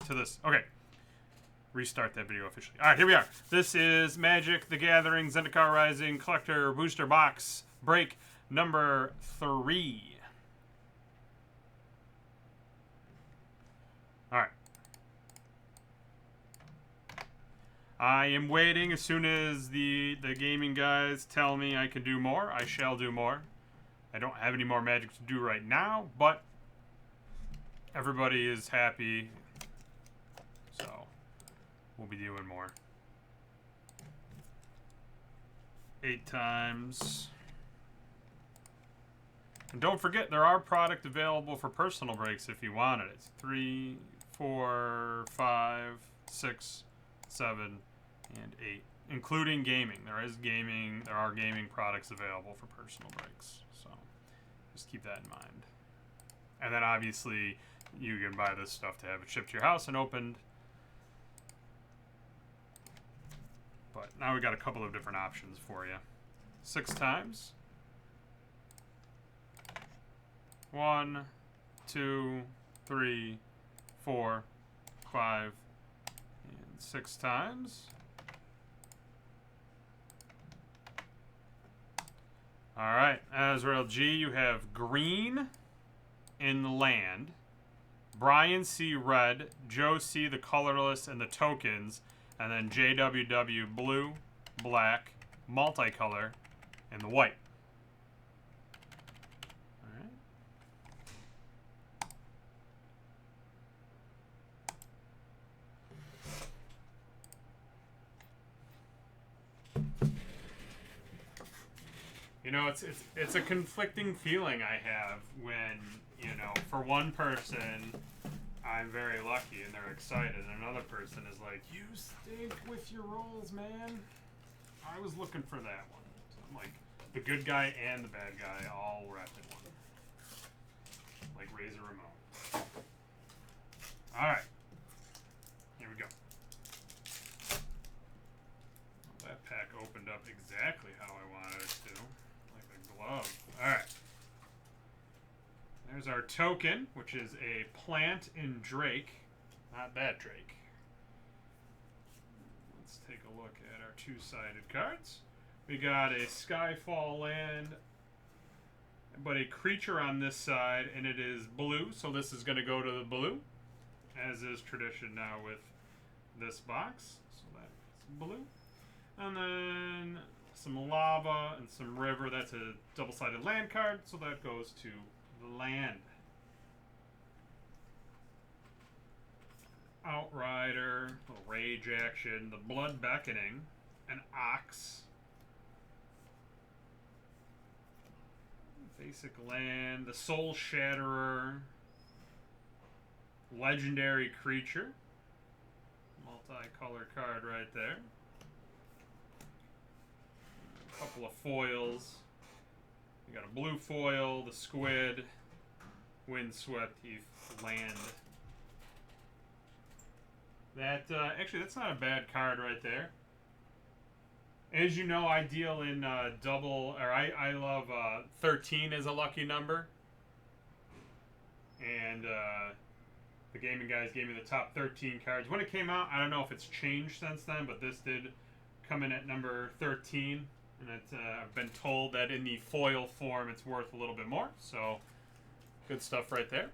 to this. Okay. Restart that video officially. All right, here we are. This is Magic the Gathering Zendikar Rising Collector Booster Box break number 3. All right. I am waiting. As soon as the gaming guys tell me I can do more, I shall do more. I don't have any more Magic to do right now, but everybody is happy, so we'll be doing more. 8 times. And don't forget, there are product available for personal breaks if you wanted it. 3, 4, 5, 6, 7, and 8, including gaming. There are gaming products available for personal breaks, so just keep that in mind. And then obviously you can buy this stuff to have it shipped to your house and opened. But now we got a couple of different options for you. 6 times. 1, 2, 3, 4, 5, and 6 times. All right, Azrael G, you have green in the land. Brian C, red. Joe C, the colorless and the tokens. And then JWW, blue, black, multicolor, and the white. All right. You know, it's a conflicting feeling I have when, you know, for one person I'm very lucky and they're excited, and another person is like, you stink with your rolls, man. I was looking for that one. So I'm like, the good guy and the bad guy all wrapped in one. Like Razor Ramon. Alright. Here we go. Well, that pack opened up exactly how I wanted it to. Like a glove. Alright. There's our token, which is a plant in Drake. Not that Drake. Let's take a look at our 2-sided cards. We got a Skyfall land, but a creature on this side, and it is blue, so this is going to go to the blue, as is tradition now with this box. So that's blue. And then some lava and some river. That's a double-sided land card, so that goes to the land. Outrider, a rage action, the Blood Beckoning, an Ox, basic land, the Soul Shatterer, legendary creature, multicolor card right there, a couple of foils. We got a blue foil, the Squid, Windswept Heath, land. That actually, that's not a bad card right there. As you know, I deal in I love 13 as a lucky number. And the gaming guys gave me the top 13 cards. When it came out, I don't know if it's changed since then, but this did come in at number 13. And I've been told that in the foil form it's worth a little bit more. So, good stuff right there.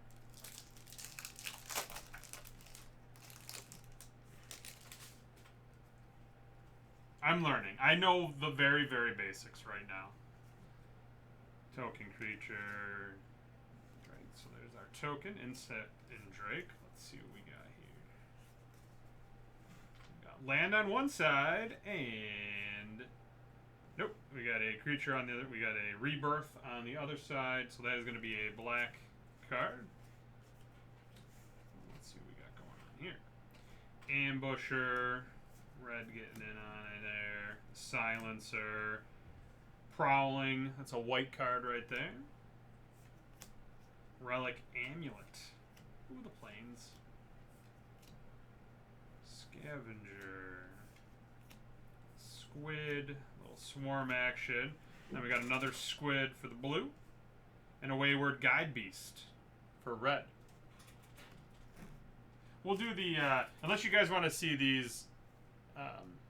I'm learning. I know the very, very basics right now. Token creature. Right, so there's our token. Insect in Drake. Let's see what we got here. We got land on one side and... Nope, we got a creature on the other. We got a rebirth on the other side, so that is going to be a black card. Let's see what we got going on here. Ambusher, red getting in on it there. Silencer, Prowling. That's a white card right there. Relic Amulet. Ooh, the planes. Scavenger. Squid. Swarm action. Then we got another Squid for the blue. And a Wayward Guide Beast for red. we'll do the unless you guys want to see these.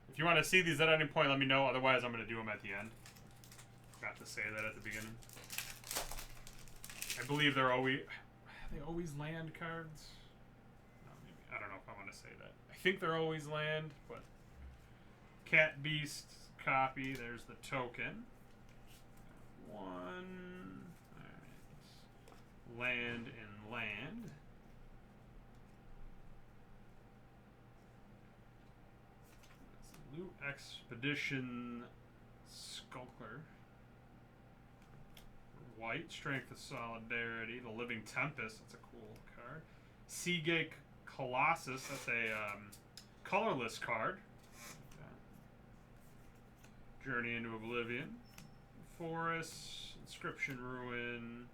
If you want to see these at any point, let me know. Otherwise, I'm going to do them at the end. Forgot to say that at the beginning. I believe they're always land cards. No, maybe, I don't know if I want to say that. I think they're always land, but Cat Beast copy. There's the token. One. All right. Land and land. Loot Expedition Skulker. White, Strength of Solidarity. The Living Tempest, that's a cool card. Seagate Colossus, that's a colorless card. Journey into Oblivion. Forest, Inscription Ruin.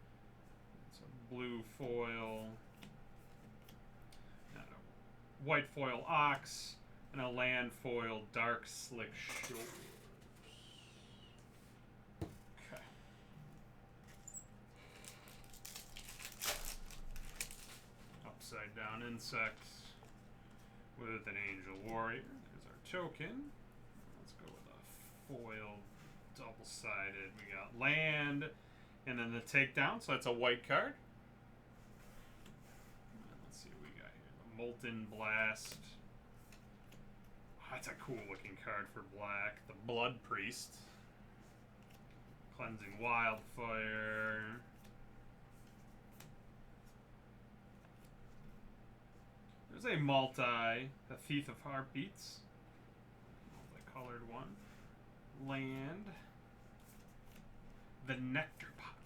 It's a blue foil. White foil Ox. And a land foil Dark Slick Shores. Okay. Upside down insect with an Angel Warrior. There's our token. Let's go with a foil double-sided. We got land and then the takedown. So that's a white card. And let's see what we got here. The Molten Blast. That's a cool looking card for black. The Blood Priest. Cleansing Wildfire. There's a the Thief of Heartbeats. Multicolored one. Land. The Nectar Pot.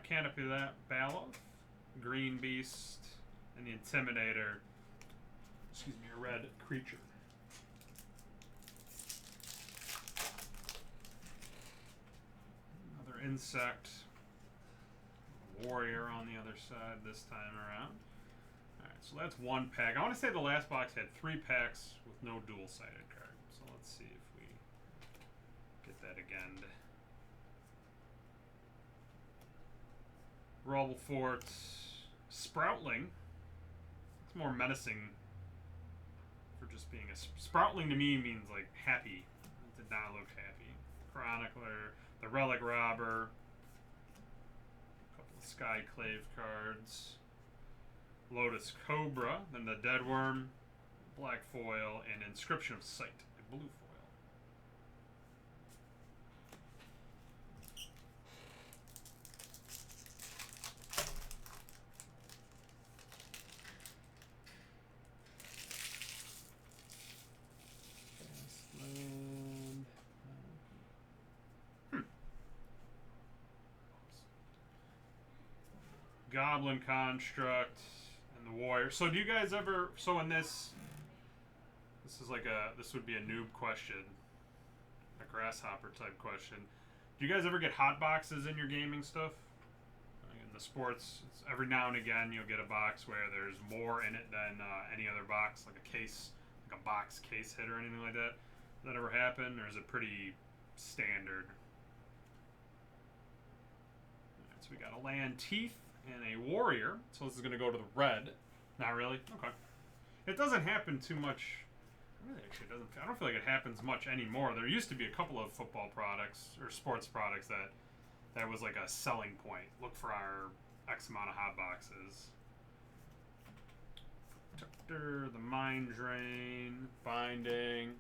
Canopy of that. Baloth. Green Beast. And the Intimidator. Excuse me, a red creature. Another insect. Warrior on the other side this time around. Alright, so that's one pack. I want to say the last box had 3 packs with no dual-sided card. So let's see if we get that again. Rubblefort. Sproutling. It's more menacing. For just being a Sproutling to me means like happy. It did not look happy. Chronicler, the Relic Robber, a couple of Skyclave cards, Lotus Cobra, then the Deadworm, black foil, and Inscription of Sight, a blue foil. Goblin Construct and the Warrior. So do you guys ever, so in this is like this would be a noob question, a grasshopper type question. Do you guys ever get hot boxes in your gaming stuff? In the sports, every now and again you'll get a box where there's more in it than any other box, like a case, like a box case hit or anything like that. Does that ever happen, or is it pretty standard? Alright, so we got a land teeth and a warrior. So this is going to go to the red. Not really? Okay. It doesn't happen too much. Really, actually, it doesn't. I don't feel like it happens much anymore. There used to be a couple of football products or sports products that was like a selling point. Look for our X amount of hot boxes. Protector, the Mind Drain, Binding.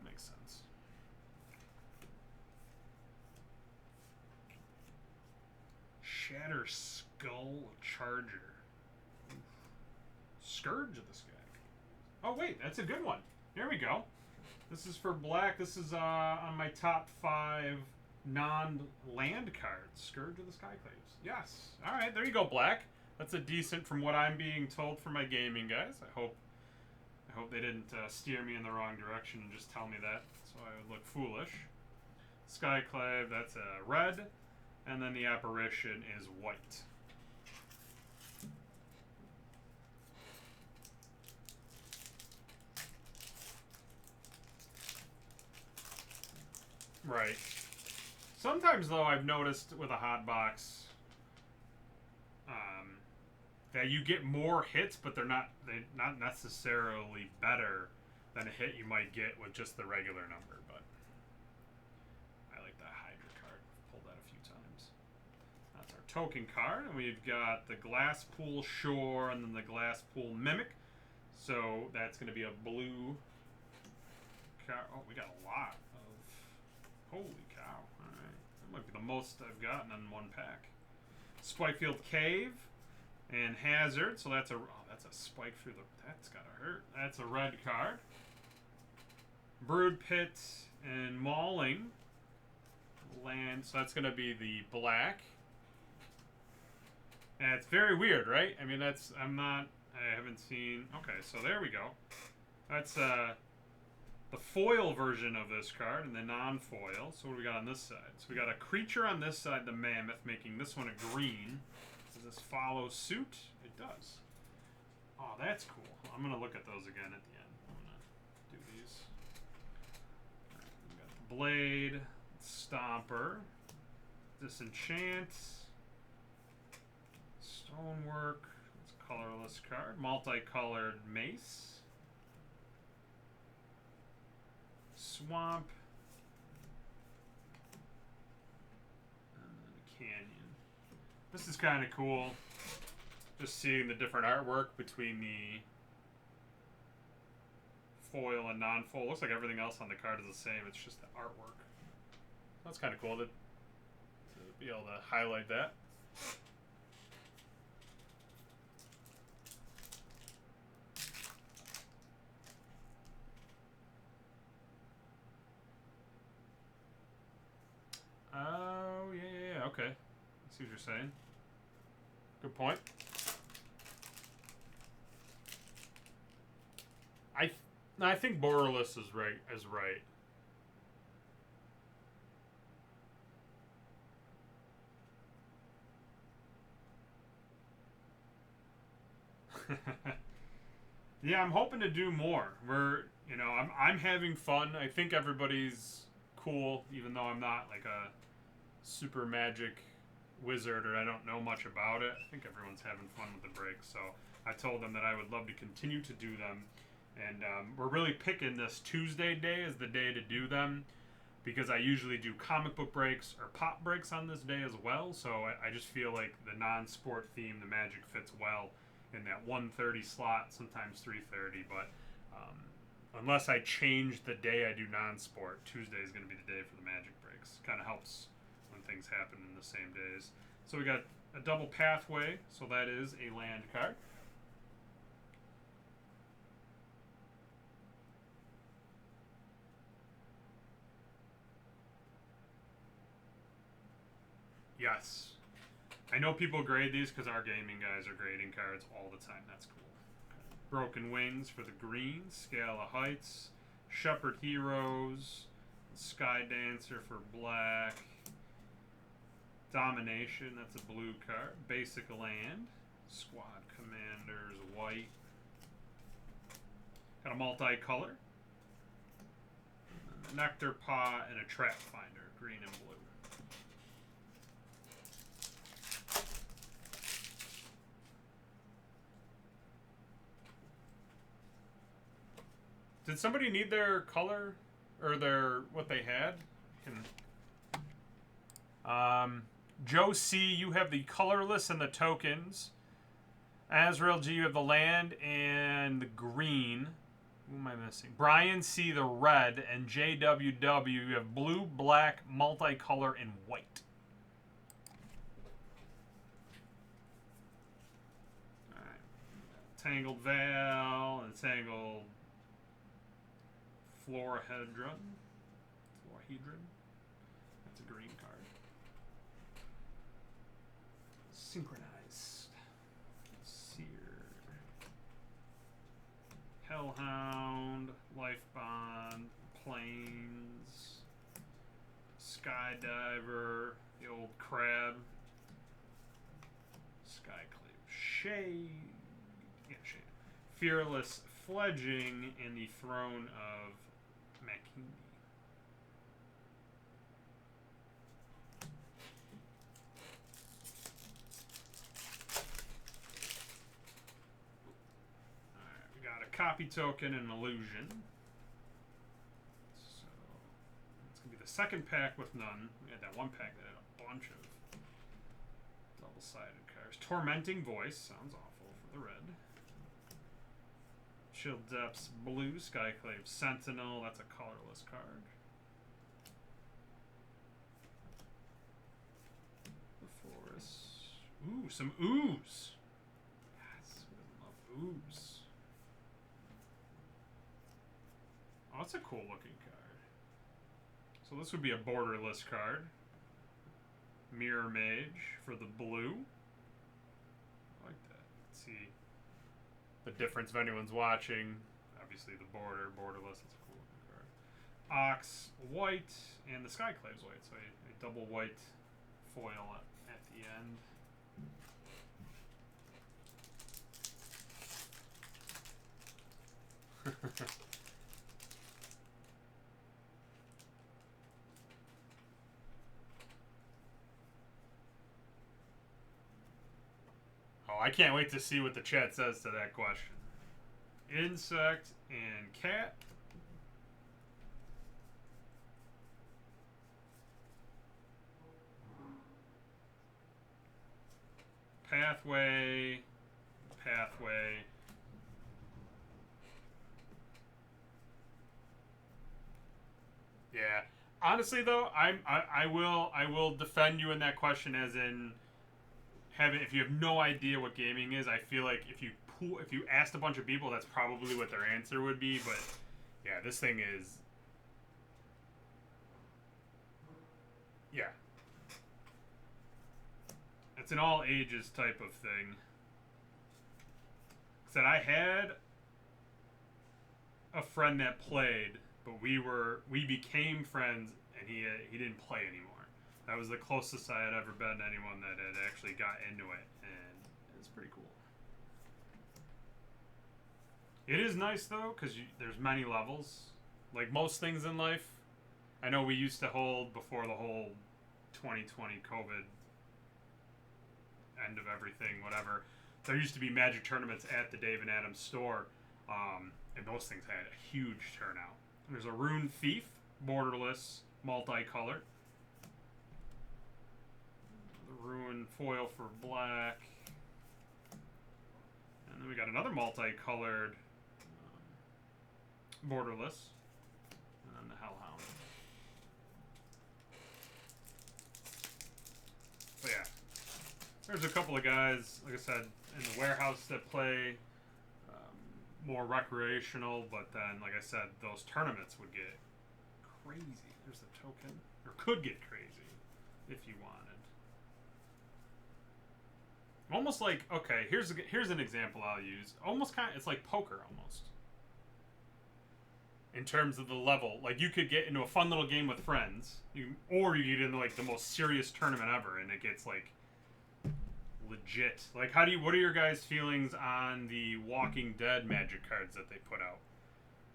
Makes sense. Shatter Skull Charger. Scourge of the Sky. Oh wait, that's a good one. Here we go. This is for black. This is on my top 5 non-land cards. Scourge of the Skyclaves. Yes. All right, there you go, black. That's a decent, from what I'm being told from my gaming guys. I hope they didn't steer me in the wrong direction and just tell me that, so I would look foolish. Skyclave, that's a red. And then the apparition is white. Right. Sometimes, though, I've noticed with a hot box, that you get more hits, but they're not necessarily better than a hit you might get with just the regular number. But I like that Hydra card. Pulled that a few times. That's our token card, and we've got the Glasspool Shore and then the Glasspool Mimic. So that's going to be a blue card. Oh, we got a lot of. Holy cow! All right, that might be the most I've gotten in one pack. Spikefield Cave and Hazard. So that's a spike through the. That's gotta hurt. That's a red card. Brood Pit and Mauling land. So that's gonna be the black. And it's very weird, right? I mean, I haven't seen. Okay, so there we go. That's the foil version of this card and the non-foil. So what do we got on this side? So we got a creature on this side, the Mammoth, making this one a green. Does this follow suit? It does. Oh, that's cool. I'm going to look at those again at the end. I'm going to do these. Right, we got the Blade, Stomper, Disenchant, Stonework. It's a colorless card. Multicolored Mace. Swamp. And then a Canyon. This is kind of cool. Just seeing the different artwork between the foil and non-foil. Looks like everything else on the card is the same. It's just the artwork. That's kind of cool to be able to highlight that. Oh, yeah, okay. I see what you're saying. Good point. I think Borderless is right. Yeah, I'm hoping to do more. I'm having fun. I think everybody's cool, even though I'm not like a super magic wizard or I don't know much about it. I think everyone's having fun with the breaks, so I told them that I would love to continue to do them. And we're really picking this Tuesday day as the day to do them because I usually do comic book breaks or pop breaks on this day as well. So I just feel like the non-sport theme, the Magic, fits well in that 1:30 slot, sometimes 3:30. But unless I change the day I do non-sport, Tuesday is going to be the day for the Magic breaks. Kind of helps when things happen in the same days. So we got a double pathway, so that is a land card. Yes. I know people grade these because our gaming guys are grading cards all the time. That's cool. Broken Wings for the green. Scale of Heights. Shepherd Heroes. Sky Dancer for black. Domination, that's a blue card. Basic Land. Squad Commanders, white. Got a multicolor. Nectar Pot and a Trap Finder, green and blue. Did somebody need their color or their what they had? Joe C, you have the colorless and the tokens. Azrael G, you have the land and the green. Who am I missing? Brian C, the red, and JWW, you have blue, black, multicolor, and white. All right. Tangled Veil and Tangled Florahedron. That's a green card. Synchronized. Seer. Hellhound. Lifebond. Plains. Skydiver. The old crab. Skyclave. Shade. Yeah, Shade. Fearless Fledging and the Throne of Makindi. copy token, and an illusion. So it's gonna be the second pack with none. We had that one pack that had a bunch of double-sided cards. Tormenting Voice sounds awful for the red. Chill Depths blue. Skyclave Sentinel. That's a colorless card. The Forest. Ooh, some ooze. Yes, we love ooze. Oh, that's a cool looking card. So this would be a borderless card. Mirror Mage for the blue. I like that. Let's see the difference if anyone's watching. Obviously the borderless, it's a cool looking card. Ox white and the Skyclave's white, so a double white foil at the end. Oh, I can't wait to see what the chat says to that question. Insect and cat. Pathway. Yeah. Honestly though, I will defend you in that question as in if you have no idea what gaming is, I feel like if you asked a bunch of people, that's probably what their answer would be. But yeah, this thing is, yeah, it's an all ages type of thing. Said I had a friend that played, but we became friends, and he didn't play anymore. That was the closest I had ever been to anyone that had actually got into it, and it was pretty cool. It is nice, though, because there's many levels. Like most things in life, I know we used to hold, before the whole 2020 COVID end of everything, whatever, there used to be Magic tournaments at the Dave and Adams store, and those things had a huge turnout. There's a Rune Thief, borderless, multicolored. The Ruin foil for black. And then we got another multicolored borderless. And then the Hellhound. But yeah. There's a couple of guys, like I said, in the warehouse that play more recreational, but then, like I said, those tournaments would get crazy. There's the token. Or could get crazy if you wanted. Almost like, okay, here's an example I'll use. Almost kind of, it's like poker almost. In terms of the level. Like, you could get into a fun little game with friends, or you get into, like, the most serious tournament ever, and it gets, like, legit. Like, what are your guys' feelings on the Walking Dead Magic cards that they put out?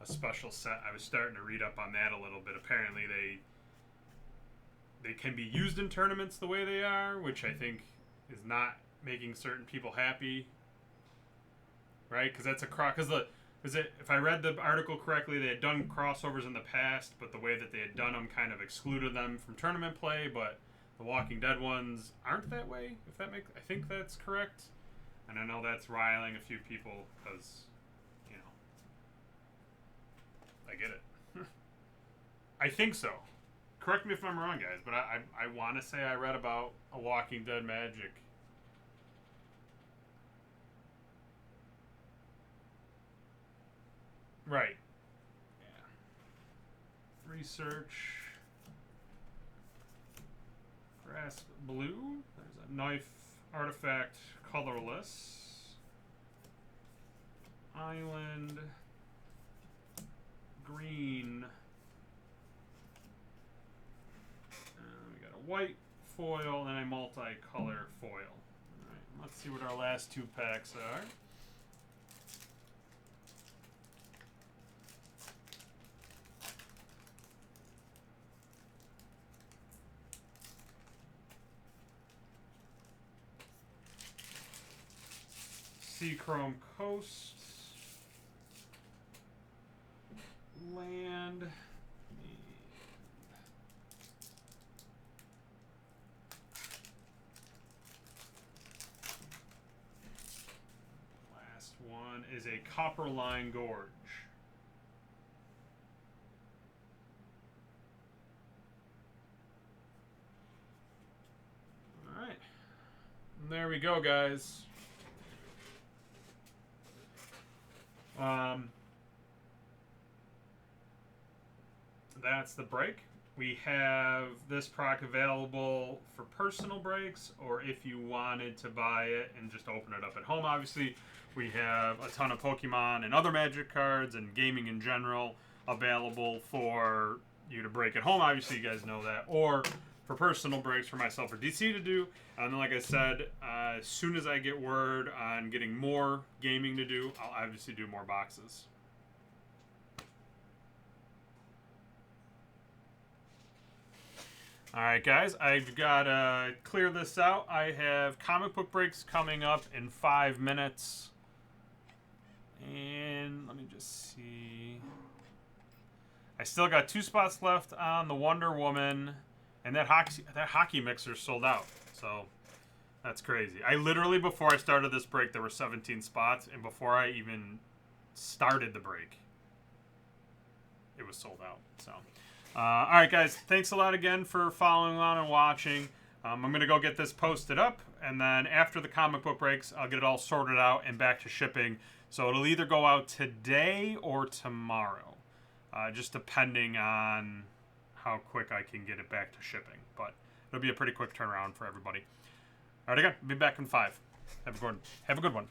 A special set. I was starting to read up on that a little bit. Apparently they can be used in tournaments the way they are, which I think is not making certain people happy. Right? Because that's if I read the article correctly, they had done crossovers in the past, but the way that they had done them kind of excluded them from tournament play, but the Walking Dead ones aren't that way, I think that's correct. And I know that's riling a few people because, I get it. I think so. Correct me if I'm wrong, guys, but I want to say I read about a Walking Dead Magic. Right. Yeah. Research. Grasp blue. There's a knife artifact colorless. Island. Green. And we got a white foil and a multicolor foil. Alright, let's see what our last two packs are. Sea Chrome Coast. land. Last one is a Copperline Gorge. All right. And there we go, guys. That's the break. We have this proc available for personal breaks, or if you wanted to buy it and just open it up at home. Obviously, we have a ton of Pokemon and other Magic cards and gaming in general available for you to break at home. Obviously, you guys know that. Or for personal breaks for myself or DC to do. And then, like I said, as soon as I get word on getting more gaming to do, I'll obviously do more boxes. Alright guys, I've got to clear this out. I have comic book breaks coming up in 5 minutes. And let me just see. I still got 2 spots left on the Wonder Woman. And that hockey mixer sold out. So that's crazy. I literally, before I started this break, there were 17 spots. And before I even started the break, it was sold out. So... all right, guys. Thanks a lot again for following along and watching. I'm going to go get this posted up, and then after the comic book breaks, I'll get it all sorted out and back to shipping. So it'll either go out today or tomorrow, just depending on how quick I can get it back to shipping. But it'll be a pretty quick turnaround for everybody. All right, again, be back in 5. Have a good one.